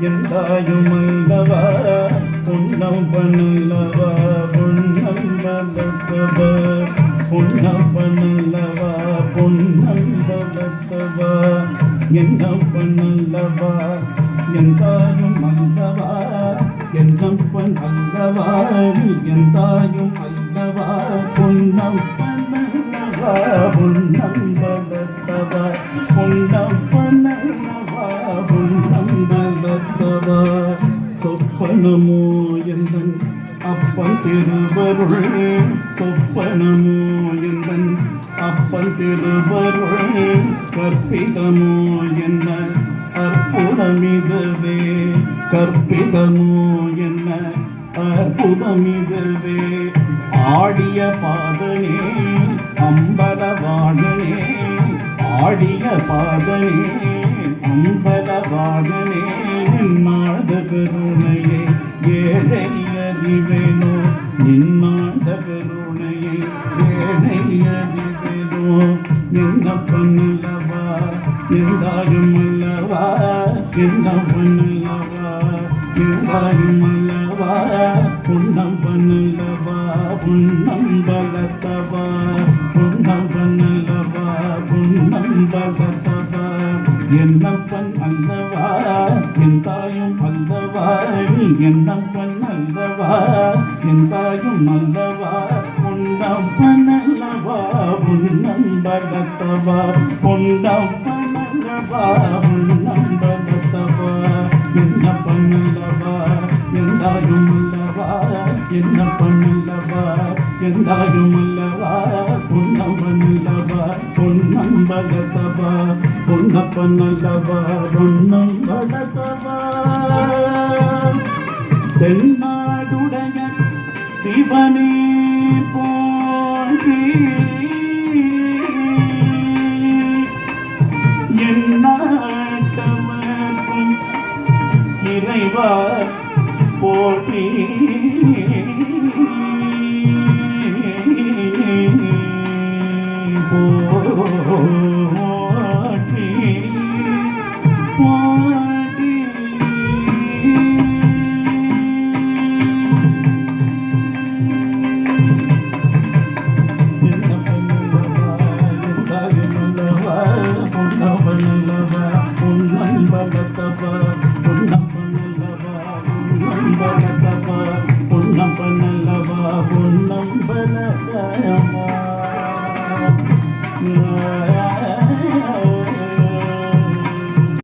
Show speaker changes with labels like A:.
A: எந்தாயும் அல்லவா பொன்னம்பனல்லவா பொன்னம்பலத்தவா பொன்னம்பனல்லவா பொன்னம்பலத்தவா என்னப்பனல்லவா எந்தாயும் அல்லவா என்னப்பன் அல்லவா எந்தாயும் அல்லவா பொன்னம்பனல்லவா பொன்னம்பலத்தவா பொன்னம்பனல்லவா பொன்னம்பலத்தவா சொப்பனமோ எந்தன் அப்பன் திருவருள் சொப்பனமோ எந்தன் அப்பன் திருவருள் கற்பிதமோ என்ன அற்புதமிதவே கற்பிதமோ என்ன அற்புதமிதவே ஆடிய பாதனே அம்பலவாணனே ஆடிய பாதனே அம்பலவாணனே நாத கருணையே ஏழை அறிவேனோ நின்னாத கருணையை ஏழை அறிவேனோ என்னப்பனல்லவா எந்தாயும் அல்லவா என்னப்பனல்லவா எந்தாயும் அல்லவா பொன்னம்பனல்லவா பொன்னம்பலத்தவா பொன்னம்பனல்லவா பொன்னம்பலத்தவா என்னப்பன் அல்லவா என் தாயும் அல்லவா நீ என்னப்பன் அல்லவா என் தாயும் அல்லவா பொன்னப்பன் அல்லவா பொன்னம்பலத்தவா பொன்னப்பனல்லவா பொன்னம்பலத்தவா என்னப்பன் அல்லவா என் தாயும் அல்லவா என்னப்பன் அல்லவா என் தாயும் அல்லவா பொன்னம்பனல்லவா பொன்னம்பலத்தவா பொன்னப்பனல்லவா பொன்னம்பலத்தவா தென்னாடுடைய சிவனே போற்றி எந்நாட்டவர்க்கும் இறைவா போற்றி